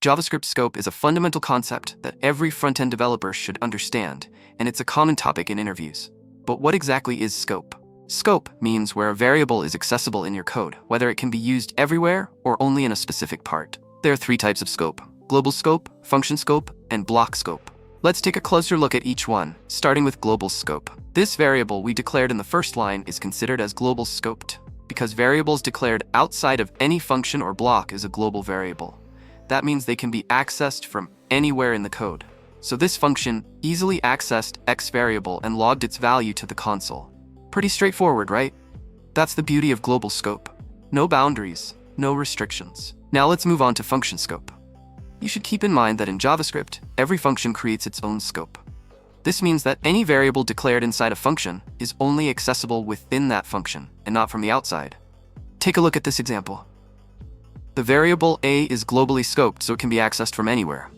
JavaScript scope is a fundamental concept that every front-end developer should understand, and it's a common topic in interviews. But what exactly is scope? Scope means where a variable is accessible in your code, whether it can be used everywhere or only in a specific part. There are three types of scope: global scope, function scope, and block scope. Let's take a closer look at each one, starting with global scope. This variable we declared in the first line is considered as global scoped, because variables declared outside of any function or block is a global variable. That means they can be accessed from anywhere in the code. So this function easily accessed X variable and logged its value to the console. Pretty straightforward, right? That's the beauty of global scope. No boundaries, no restrictions. Now let's move on to function scope. You should keep in mind that in JavaScript, every function creates its own scope. This means that any variable declared inside a function is only accessible within that function and not from the outside. Take a look at this example. The variable A is globally scoped, so it can be accessed from anywhere.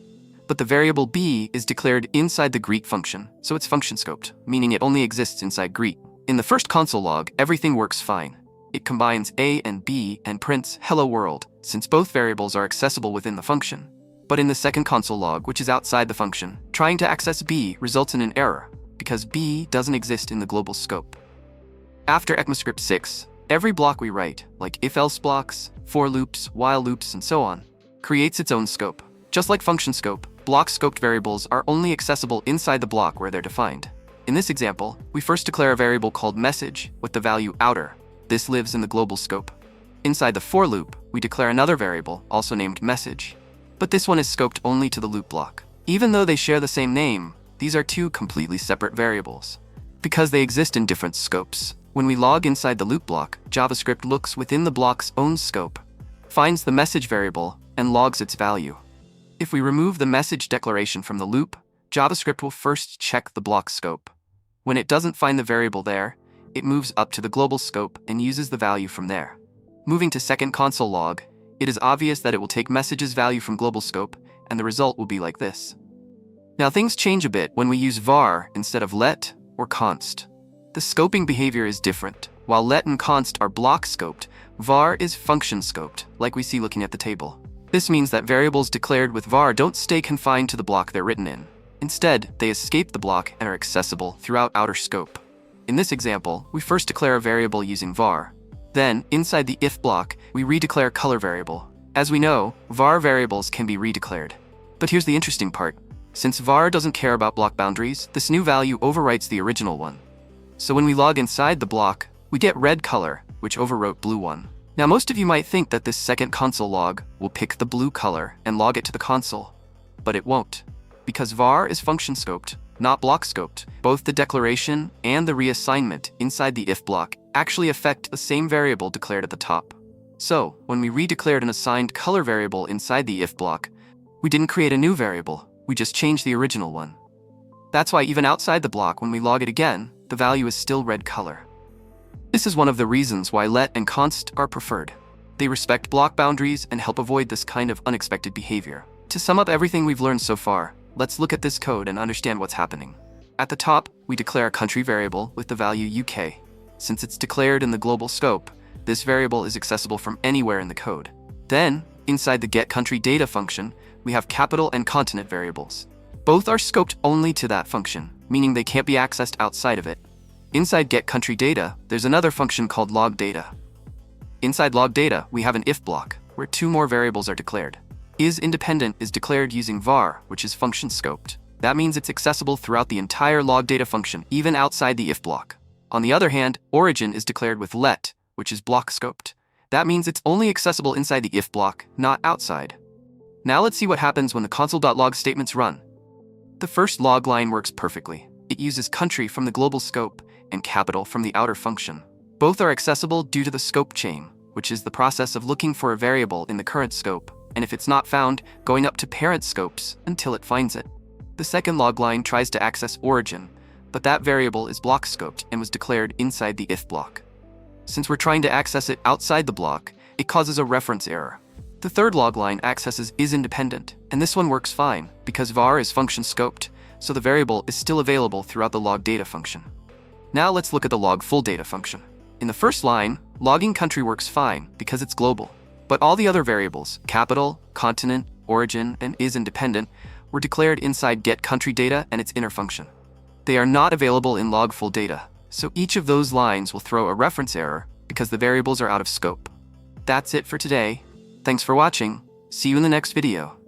But the variable B is declared inside the greet function, so it's function scoped, meaning it only exists inside greet. In the first console log, everything works fine. It combines A and B and prints hello world, since both variables are accessible within the function. But in the second console log, which is outside the function, trying to access B results in an error, because B doesn't exist in the global scope. After ECMAScript 6, every block we write, like if-else blocks, for loops, while loops, and so on, creates its own scope. Just like function scope, block-scoped variables are only accessible inside the block where they're defined. In this example, we first declare a variable called message with the value outer. This lives in the global scope. Inside the for loop, we declare another variable, also named message. But this one is scoped only to the loop block. Even though they share the same name, these are two completely separate variables, because they exist in different scopes. When we log inside the loop block, JavaScript looks within the block's own scope, finds the message variable, and logs its value. If we remove the message declaration from the loop, JavaScript will first check the block scope. When it doesn't find the variable there, it moves up to the global scope and uses the value from there. Moving to second console log, it is obvious that it will take message's value from global scope, and the result will be like this. Now things change a bit when we use var instead of let or const. The scoping behavior is different. While let and const are block scoped, var is function scoped, like we see looking at the table. This means that variables declared with var don't stay confined to the block they're written in. Instead, they escape the block and are accessible throughout outer scope. In this example, we first declare a variable using var. Then, inside the if block, we redeclare color variable. As we know, var variables can be redeclared. But here's the interesting part. Since var doesn't care about block boundaries, this new value overwrites the original one. So when we log inside the block, we get red color, which overwrote blue one. Now most of you might think that this second console log will pick the blue color and log it to the console. But it won't. Because var is function scoped, not block scoped, both the declaration and the reassignment inside the if block actually affect the same variable declared at the top. So, when we redeclared an assigned color variable inside the if block, we didn't create a new variable, we just changed the original one. That's why even outside the block, when we log it again, the value is still red color. This is one of the reasons why let and const are preferred. They respect block boundaries and help avoid this kind of unexpected behavior. To sum up everything we've learned so far, let's look at this code and understand what's happening. At the top, we declare a country variable with the value UK. Since it's declared in the global scope, this variable is accessible from anywhere in the code. Then, inside the getCountryData function, we have capital and continent variables. Both are scoped only to that function, meaning they can't be accessed outside of it. Inside getCountryData, there's another function called logData. Inside logData, we have an if block, where two more variables are declared. IsIndependent is declared using var, which is function scoped. That means it's accessible throughout the entire logData function, even outside the if block. On the other hand, origin is declared with let, which is block scoped. That means it's only accessible inside the if block, not outside. Now let's see what happens when the console.log statements run. The first log line works perfectly. It uses country from the global scope and capital from the outer function. Both are accessible due to the scope chain, which is the process of looking for a variable in the current scope, and if it's not found, going up to parent scopes until it finds it. The second log line tries to access origin, but that variable is block scoped and was declared inside the if block. Since we're trying to access it outside the block, it causes a reference error. The third log line accesses isIndependent, and this one works fine because var is function scoped, so the variable is still available throughout the logData function. Now let's look at the logFullData function. In the first line, logging country works fine because it's global, but all the other variables, capital, continent, origin and is independent were declared inside getCountryData and its inner function. They are not available in log_full_data, so each of those lines will throw a reference error because the variables are out of scope. That's it for today. Thanks for watching. See you in the next video.